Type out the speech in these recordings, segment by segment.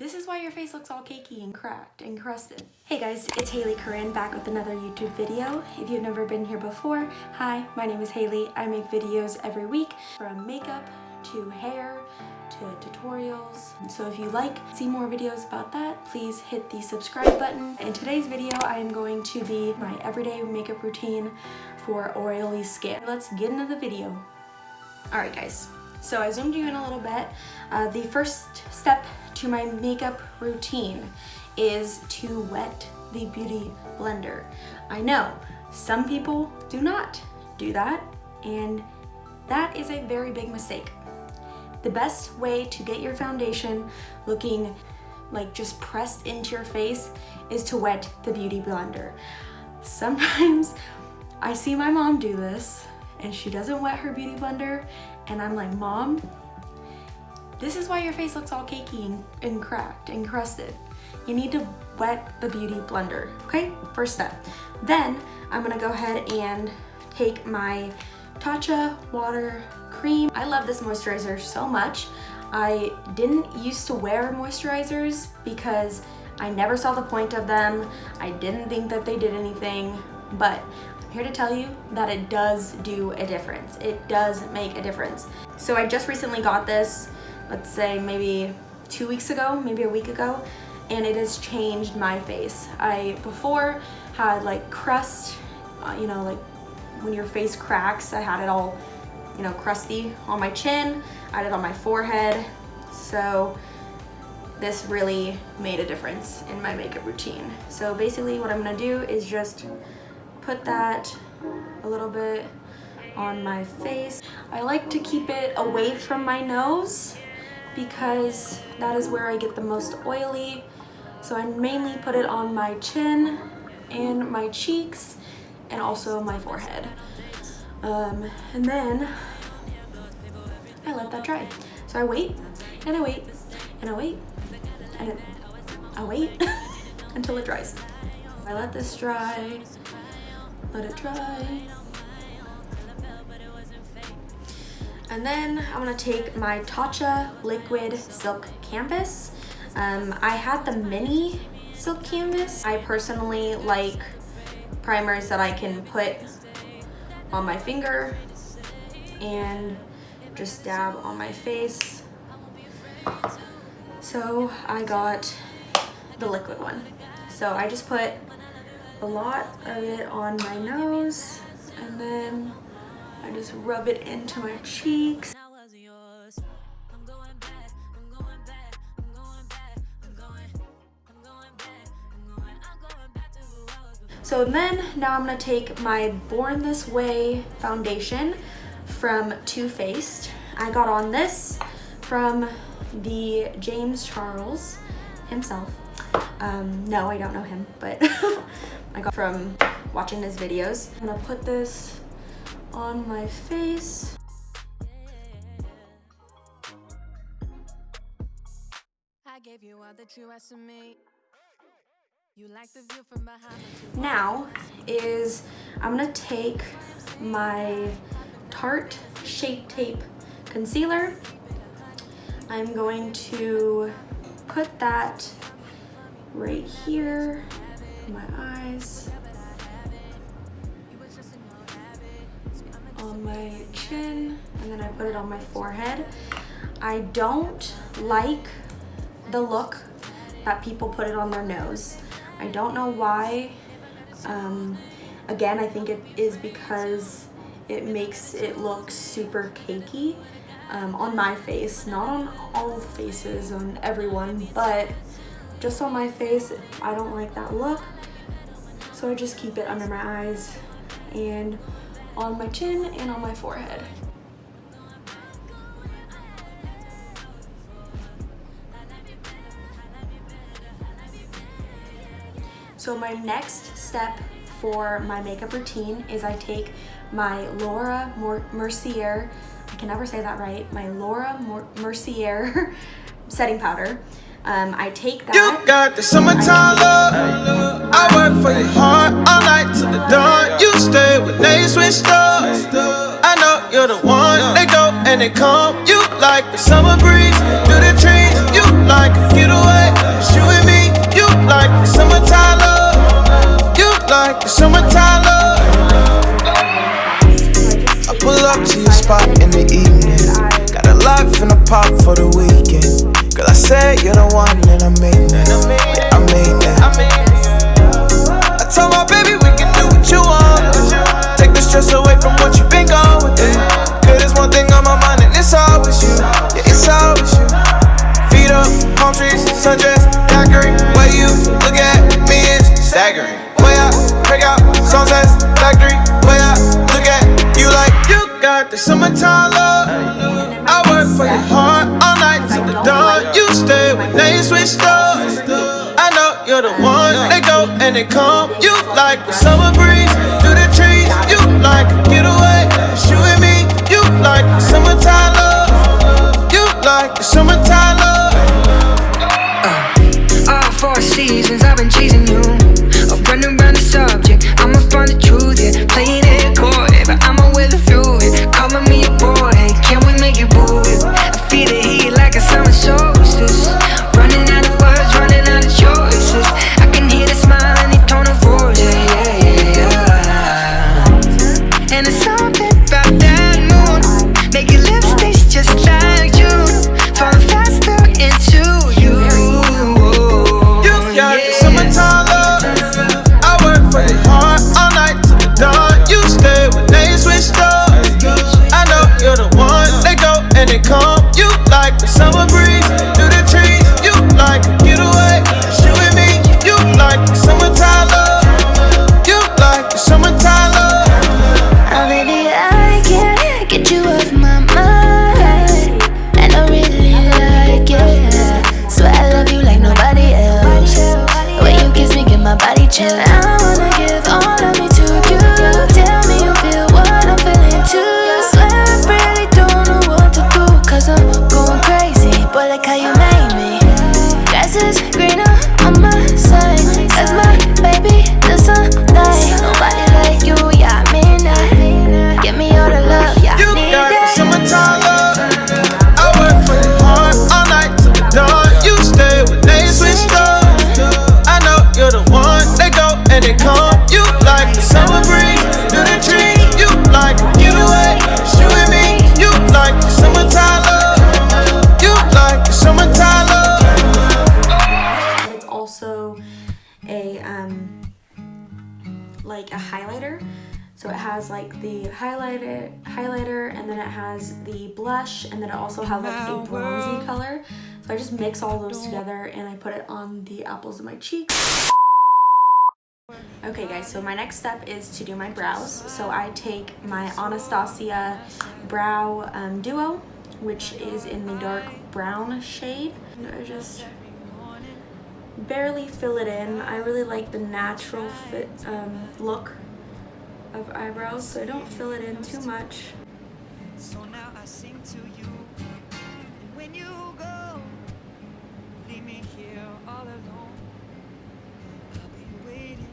This is why your face looks all cakey and cracked and crusted. Hey guys, it's Hailee Corinne back with another YouTube video. If you've never been here before, hi, my name is Hailee. I make videos every week from makeup to hair to tutorials. So if you like to see more videos about that, please hit the subscribe button. In today's video, I am going to be my everyday makeup routine for oily skin. Let's get into the video. Alright guys, so I zoomed you in a little bit. The first step to my makeup routine is to wet the beauty blender. I know some people do not do that, and that is a very big mistake. The best way to get your foundation looking like just pressed into your face is to wet the beauty blender. Sometimes I see my mom do this and she doesn't wet her beauty blender, and I'm like, Mom, this is why your face looks all cakey and cracked and crusted. You need to wet the beauty blender, okay? First step. Then I'm gonna go ahead and take my Tatcha water cream. I love this moisturizer so much. I didn't used to wear moisturizers because I never saw the point of them. I didn't think that they did anything, but I'm here to tell you that it does do a difference. It does make a difference. So I just recently got this, let's say maybe 2 weeks ago, maybe a week ago, and it has changed my face. I before had like crust, you know, like when your face cracks, I had it all, you know, crusty on my chin, I had it on my forehead. So this really made a difference in my makeup routine. So basically what I'm gonna do is just put that a little bit on my face. I like to keep it away from my nose because that is where I get the most oily. So I mainly put it on my chin and my cheeks and also my forehead. And then I let that dry. So I wait and I wait and I wait and I wait until it dries. I let this dry, let it dry. And then I'm gonna take my Tatcha Liquid Silk Canvas. I had the mini silk canvas. I personally like primers that I can put on my finger and just dab on my face. So I got the liquid one. So I just put a lot of it on my nose, and then I just rub it into my cheeks. So then now I'm gonna take my Born This Way foundation from Too Faced. I got on this from the James Charles himself. No, I don't know him, but I got from watching his videos. I'm gonna put this on my face. I gave you all that you asked of me. You like the view from behind. Now I'm gonna take my Tarte Shape Tape concealer. I'm going to put that right here on my eyes, on my chin, and then I put it on my forehead. I don't like the look that people put it on their nose. I don't know why. Again, I think it is because it makes it look super cakey on my face, not on all faces, on everyone, but just on my face. I don't like that look. So I just keep it under my eyes and on my chin and on my forehead. So my next step for my makeup routine is I take my Laura Mercier, I can never say that right, my Laura Mercier setting powder. I take that. You got the summertime love. I work for your heart all night till the dawn. You stay when they switch up. I know you're the one. They go and they come. You like the summer breeze through the trees. You like a getaway. you're the one and I mean that. Yeah, I mean that. I told my baby we can do what you want. Take the stress away from what you've been going through. Cause there's one thing on my mind and it's always you. Yeah, it's always you. Feet up, palm trees, sundress, daiquiri. Way you look at me is staggering. Way I break out, songs that's factory. Way I look at you like you got the summertime love. I work for your heart all night till the dawn. You stay when they switch doors. I know you're the one. They go and they come. You like the summer breeze through the trees. You like a getaway. You and me. You like the summertime love. You like the summertime love. All 4 seasons I've been chasing you. Running around the subject, I'ma find the truth, yeah. Playing it coy, but I'ma weather through it. Calling me a boy, can we make it move? I feel the heat like a summer solstice. Running out of words, running out of choices. I can hear the smile and the tone of voice, yeah. And it's something about that moon, make your lips taste just like June. Falling faster into you. You got the summertime love. I work for your heart all night till the dawn. You stay when they switch doors. I know you're the one. They go and they come. You like the summer breeze through the trees. You like a getaway. You and me. You like the summertime love. You like the summertime love. Oh baby, I can't get you off my mind. And I really like it. Swear I love you like nobody else. When you kiss me, get my body chill. I wanna give all of me to you. Tell me you feel what I'm feeling too. Swear I really don't know what to do, cause I'm going crazy. Boy, like how you made me. Grass is greener on my side. That's my baby, the sunlight. Nobody like you, yeah, I mean that. Give me all the love, yeah, I You need got the that. summertime love. I work for your heart all night till the dawn. You stay when they switch doors. I know you're the one. They go and they come. You like the summer breeze through the trees. You like a getaway. You and me. You like the summertime love. You like the summertime love. It's also a like a highlighter. So it has like the highlighter, and then it has the blush, and then it also has like a bronzy color. So I just mix all those together and I put it on the apples of my cheeks. Okay guys, so my next step is to do my brows. So I take my Anastasia Brow Duo, which is in the dark brown shade. And I just barely fill it in. I really like the natural fit look of eyebrows, so I don't fill it in too much. So now I sing to you, and when you go, leave me here all alone. I'll be waiting.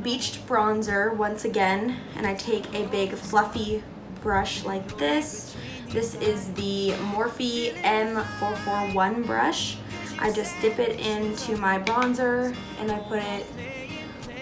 Beached bronzer once again, and I take a big fluffy brush like this. This is the Morphe M441 brush. I just dip it into my bronzer and I put it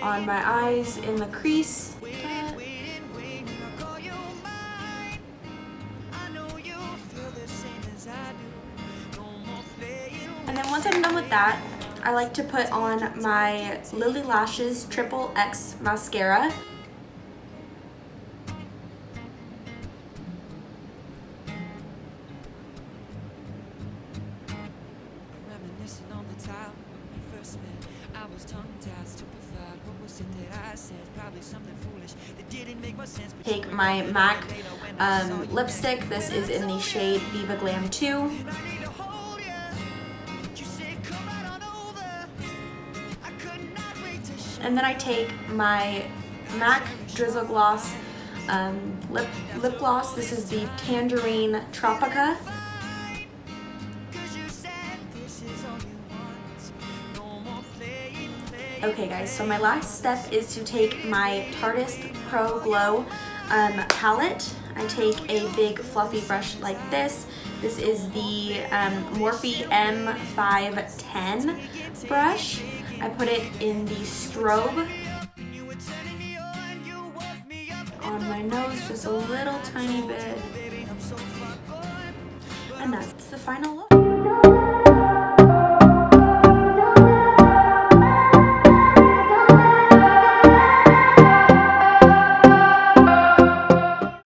on my eyes in the crease. And then once I'm done with that, I like to put on my Lily Lashes Triple X mascara. Reminiscing on the time when we first met, I was tongue-tied, stupefied. What was it that I said? Probably something foolish that didn't make much sense. Take my MAC lipstick. This is in the shade Viva Glam 2. And then I take my MAC Drizzle Gloss lip gloss. This is the Tangerine Tropica. Okay guys, so my last step is to take my Tarteist Pro Glow palette. I take a big fluffy brush like this. This is the Morphe M510 brush. I put it in the strobe on my nose, just a little tiny bit. And that's the final look.